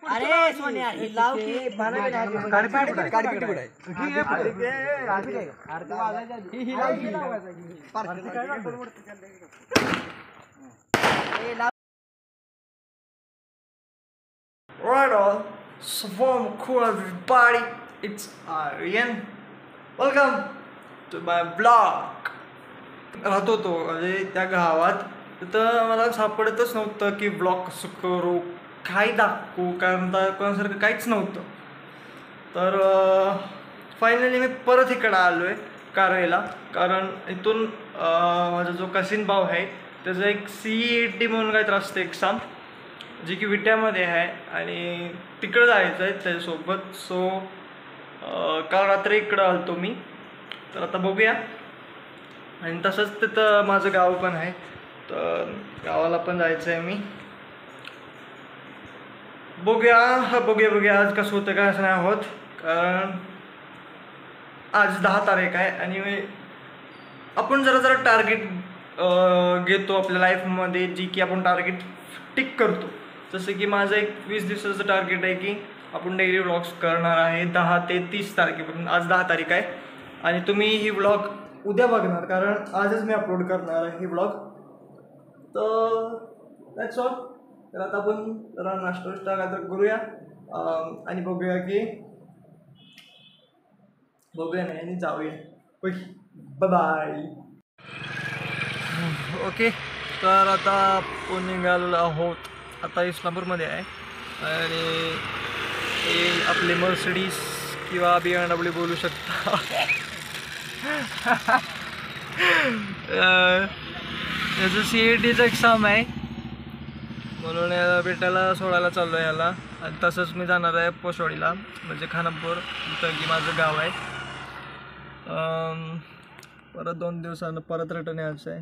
अरे सोन्या ही लाव की Right all, so warm, cool everybody, it's Aryan. Welcome to my vlog. राहतो तो म्हणजे त्या गावात तिथं मला सापडतच नव्हतं की ब्लॉग कसं करू, काय दाखवू, कारण त्या कोणासारखं काहीच नव्हतं. तर फायनली मी परत इकडं आलो आहे कारवेला, कारण इथून माझा जो कसिन भाऊ आहे त्याचं एक CET म्हणून काहीतरी असतं एक्झाम, जी की विट्यामध्ये आहे आणि तिकडं जायचं आहे त्याच्यासोबत. सो काल रात्री इकडं आलतो मी, तर आता बघूया. आणि तसंच तिथं माझं गाव पण आहे, तर गावाला पण जायचं आहे मी. बघूया आज कसं होतं काय असं नाही होत, कारण आज 10 तारीख आहे आणि आपण जरा टार्गेट घेतो आपल्या लाईफमध्ये, जी की आपण टार्गेट टिक करतो. जसं की माझं एक 20 दिवसाचं टार्गेट आहे की आपण डेली व्लॉग्स करणार आहे 10 ते 30 तारखेपर्यंत. आज 10 तारीख आहे आणि तुम्ही ही व्लॉग उद्या बघणार, कारण आजच मी अपलोड करणार आहे ही व्लॉग. तर दॅट्स ऑल. तर आता आपण जरा नाश्ता काय तर करूया आणि बघूया नाही आणि जाऊया. बाय. ओके, तर आता आपण निघालो आहोत. आता इस्लामपूरमध्ये आहे आणि हे आपले मर्सिडीज किंवा BMW बोलू शकता. याचं CETचं एक्झाम आहे म्हणून याला भेटायला सोडायला चाललो आहे याला. आणि तसंच मी जाणार आहे पोशवाडीला, म्हणजे खानापूर, तिथं की माझं गाव आहे. परत 2 दिवसानं परत रिटर्न यायचं आहे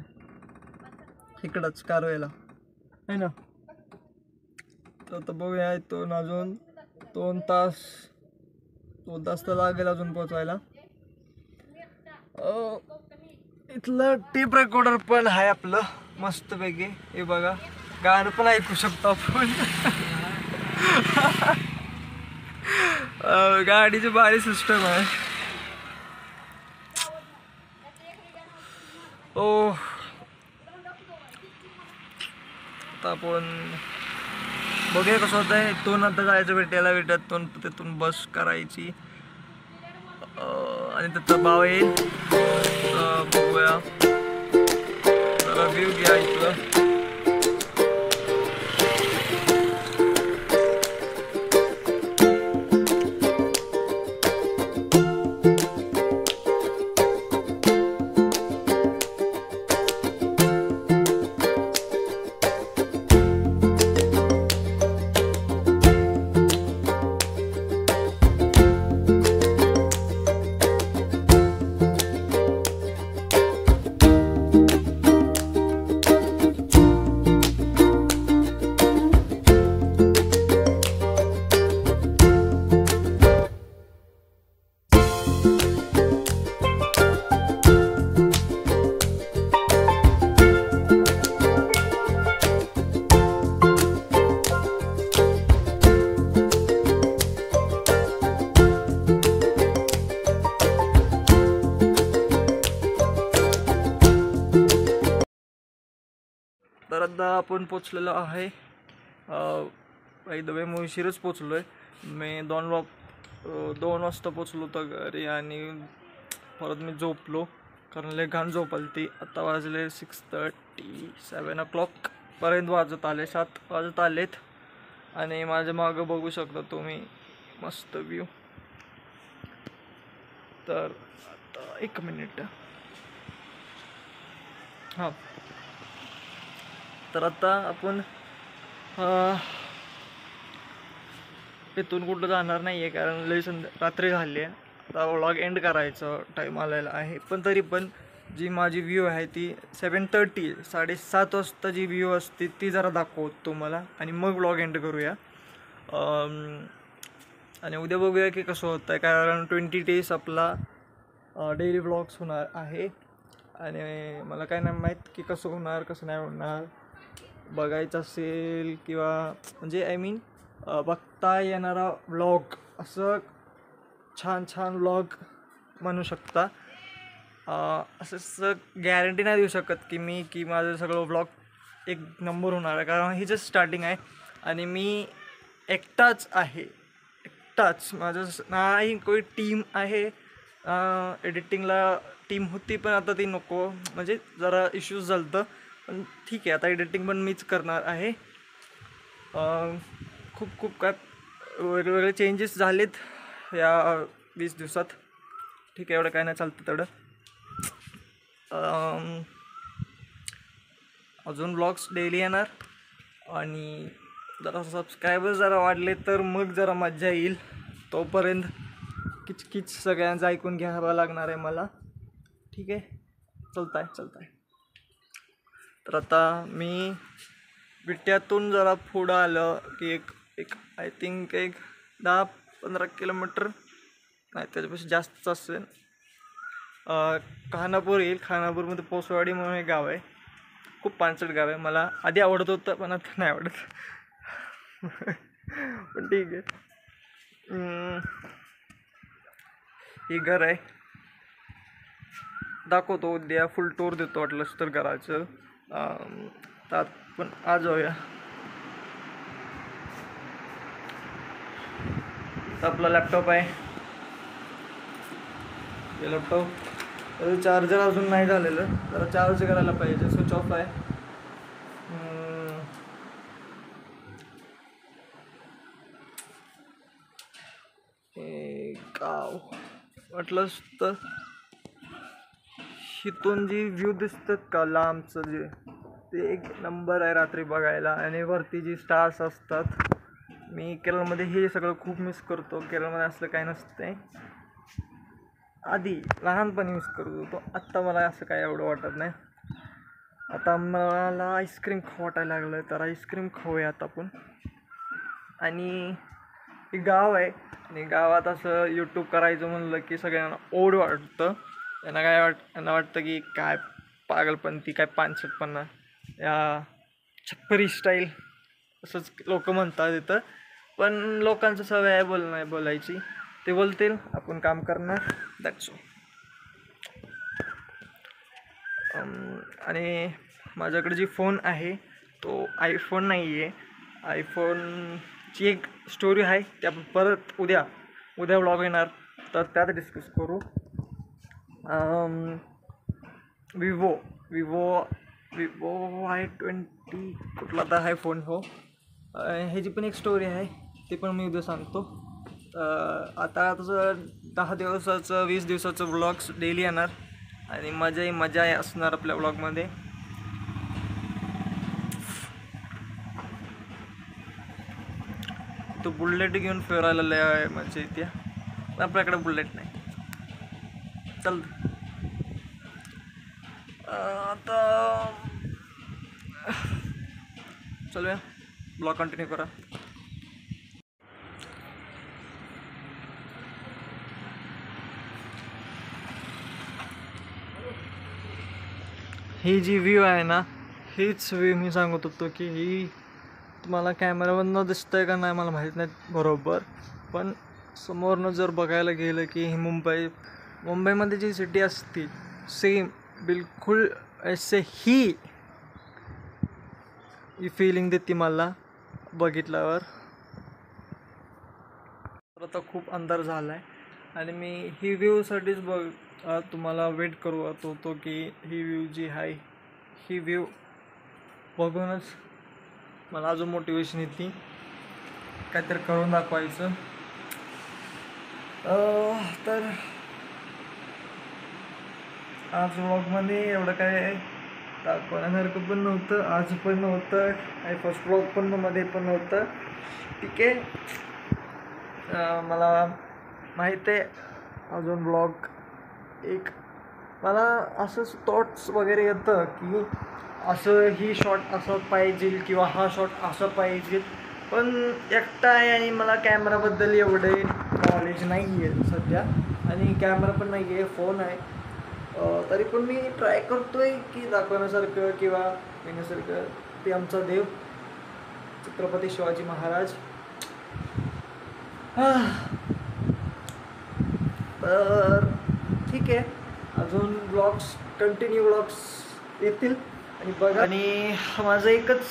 इकडंच कारवेला आहे ना. तर बघूया, इथून अजून 2 तास तर लागेल अजून पोचायला. इथलं टेप रेकॉर्डर पण आहे आपलं मस्तपैकी. हे बघा, गाणं पण ऐकू शकतो आपण. गाडीची भारी सिस्टम आहे. आता आपण बघूया कसं होतं आहे. इथून आता जायचं भेटायला, तिथून बस करायची आणि त्याचा भाव येईल. बघूया, जरा व्ह्यू घ्या इथलं. तर आता आपण पोचलेलो आहे. बाय द वे मी उशीरच पोचलो आहे. मी 2 वाजता पोचलो होतो घरी आणि परत मी झोपलो, कारण लय घाण झोप आली ती. आता वाजले 6:30, 7 o'clock पर्यंत वाजत आले, 7 वाजत आलेत. आणि माझ्या मागं बघू शकता तुम्ही मस्त व्ह्यू. तर आता 1 मिनिट. हां, तर आता आपण इथून कुठं जाणार नाही आहे, कारण लई रात्री झाली आहे. आता व्लॉग एंड करायचं टाईम आलेला आहे. पण तरी पण जी माझी व्ह्यू आहे ती 7:30, 7:30 वाजता जी व्ह्यू असते ती जरा दाखवतो तुम्हाला आणि मग व्लॉग एंड करूया. आणि उद्या बघूया की कसं होतं आहे, कारण 20 days आपला डेली व्लॉग्स होणार आहे. आणि मला काय नाही माहीत की कसं होणार कसं नाही होणार. बघायचं असेल किंवा म्हणजे आय मीन बघता येणारा व्लॉग असं छान छान व्लॉग म्हणू शकता. असं गॅरंटी नाही देऊ शकत की माझं सगळं व्लॉग एक नंबर होणार आहे, कारण ही जस्ट स्टार्टिंग आहे आणि मी एकटाच आहे. एकटाच, माझं नाही कोणी टीम आहे. एडिटिंगला टीम होती पण आता ती नको, म्हणजे जरा इश्यूज झालं होतं. पण ठीक आहे, आता एडिटिंग पण मीच करणार आहे. खूप काय वेगवेगळे चेंजेस झालेत या 20 दिवसात. ठीक आहे, एवढं काय नाही, चालतं तेवढं. अजून ब्लॉग्स डेली येणार आणि जरा सबस्क्रायबर्स जरा वाढले तर मग जरा मजा येईल. तोपर्यंत किचकिच सगळ्यांचं ऐकून घ्यावं लागणार आहे मला. ठीक आहे, चालतं आहे. तर आता मी विट्यातून जरा पुढं आलं की एक आय थिंक एक 10-15 किलोमीटर नाही, त्याच्यापेक्षा जास्तच असेल, खानापूर येईल. खानापूरमध्ये पोसवाडी म्हणून एक गाव आहे. खूप पानसट गाव आहे. मला आधी आवडत होतं पण आता नाही आवडत. पण ठीक आहे. हे घर आहे, दाखवतो उद्या, फुल टूर देतो वाटलंच तर घराचं. त्यात पण आज जाऊया. आपला लॅपटॉप आहे, हे लॅपटॉप चार्जर अजून नाही झालेलं, जरा चार्ज करायला पाहिजे, स्विच ऑफ आहे. गाव वाटलंच तर इथून जी व्ह्यू दिसतात का लांबचं, जे ते एक नंबर आहे रात्री बघायला. आणि वरती जी स्टार्स असतात, मी केरळमध्ये हे सगळं खूप मिस करतो. केरळमध्ये असलं काय नसतंय, आधी लहानपणी मिस करत होतो, आत्ता मला असं काय एवढं वाटत नाही. आता मला आईस्क्रीम खाऊ वाटायला लागलं, तर आईस्क्रीम खाऊया आता आपण. आणि हे गाव आहे आणि गावात असं यूट्यूब करायचं म्हणलं की सगळ्यांना ओढ वाटतं. यांना वाटतं की काय पागलपंती, काय पानसटपणा, या छप्परी स्टाईल असंच लोक म्हणतात इथं. पण लोकांचं सवय आहे बोलायची, ते बोलतील, आपण काम करणार, दॅट्स ऑल. आणि माझ्याकडे जी फोन आहे तो आयफोन नाही आहे. आयफोनची एक स्टोरी आहे, त्या परत उद्या व्लॉग येणार, तर त्यात डिस्कस करू. विवो Y20 कुठला तर आहे फोन हो. ह्याची पण एक स्टोरी आहे, ती पण मी उद्या सांगतो. आता तसं 10 दिवसाचं 20 दिवसाचं व्लॉग्स डेली येणार आणि मजा असणार आपल्या व्लॉगमध्ये. तो बुलेट घेऊन फिरायला लय मजा येते. आपल्याकडे बुलेट नाही. चल आता चलूया, ब्लॉग कंटिन्यू करा. ही जी व्ह्यू आहे ना, हीच व्ह्यू मी सांगत होतो की ही तुम्हाला कॅमेरामधनं दिसतंय का नाही मला माहीत नाही बरोबर, पण समोरनं जर बघायला गेलं की ही मुंबईमध्ये जी सिटी असते सेम बिलकुल ऐसे ही फिलिंग देते मला बघितल्यावर. तर आता खूप अंधार झाला आहे आणि मी ही व्ह्यूसाठीच तुम्हाला वेट करत होतो की ही व्ह्यू जी आहे, ही व्ह्यू बघूनच मला अजून मोटिवेशन येते काहीतरी करून दाखवायचं. तर आज व्लॉगमध्ये एवढं काय दाखवण्यासारखं पण नव्हतं, आज पण नव्हतं आणि फर्स्ट व्लॉग पण मध्ये पण नव्हतं. ठीक आहे, मला माहीत आहे अजून व्लॉग एक मला असंच थॉट्स वगैरे येतं की असं ही शॉट असं पाहिजे किंवा हा शॉट असं पाहिजे, पण एकटा आहे आणि मला कॅमेराबद्दल एवढे नॉलेज नाही आहे सध्या, आणि कॅमेरा पण नाही आहे, फोन आहे. तरी पण मी ट्राय करतो आहे की दाखवण्यासारखं किंवा येण्यासारखं. ते आमचा देव छत्रपती शिवाजी महाराज तर ठीक आहे, अजून कंटिन्यू ब्लॉग्स येतील आणि बघा. आणि माझं एकच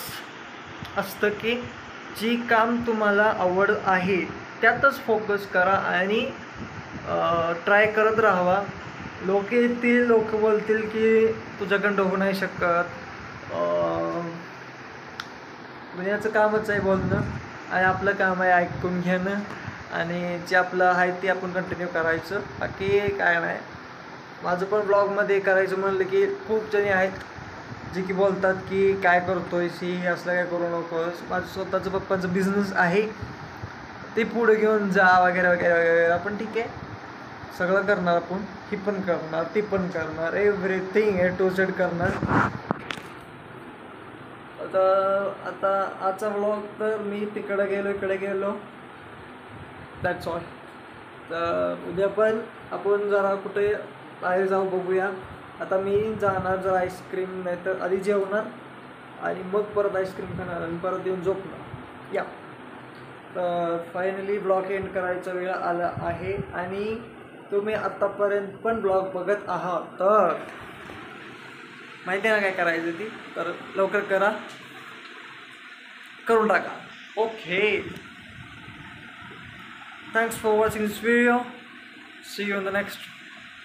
असतं की जी काम तुम्हाला आवड आहे त्यातच फोकस करा आणि ट्राय करत राहावा. लोक येतील, लोक बोलतील की तुझ्याकडं होऊ नाही शकत. दुनियाचं कामच आहे बोलणं आणि आपलं काम आहे ऐकून घेणं आणि जे आपलं आहे ते आपण कंटिन्यू करायचं. बाकी काय नाही. माझं पण ब्लॉगमध्ये करायचं म्हणलं की खूप जणी आहेत जे की बोलतात की काय करतोयस ही, असलं काय करू नकोस. माझं स्वतःचं पप्पांचं बिझनेस आहे, ते पुढे घेऊन जा वगैरे वगैरे वगैरे. आपण ठीक आहे, सगळं करणार आपण, ही पण करणार, ती पण करणार, एव्हरीथिंग A to Z करणार. आता आजचा व्लॉग तर मी तिकडे गेलो इकडे गेलो, दॅट्स ऑल. तर उद्या पण आपण जरा कुठे बाहेर जाऊ बघूया. आता मी जाणार जरा आईस्क्रीम, नाही तर आधी जेवणार आणि मग परत आईस्क्रीम खाणार आणि परत येऊन झोपणार. या तर फायनली ब्लॉग एंड करायचा वेळ आला आहे आणि तुम्ही आत्तापर्यंत पण ब्लॉग बघत आहात तर माहिती आहे ना काय करायचं ती, तर लवकर करून टाका. Okay, thanks for watching this video. See you in the next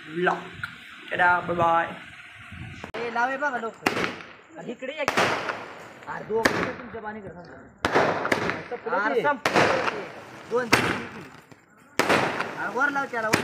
vlog. Tata, bye bye. ए लावे बघा लोक इकडे या की. अरे दोघं तुमच्या पाणी कर दोन वर लाव त्याला, वर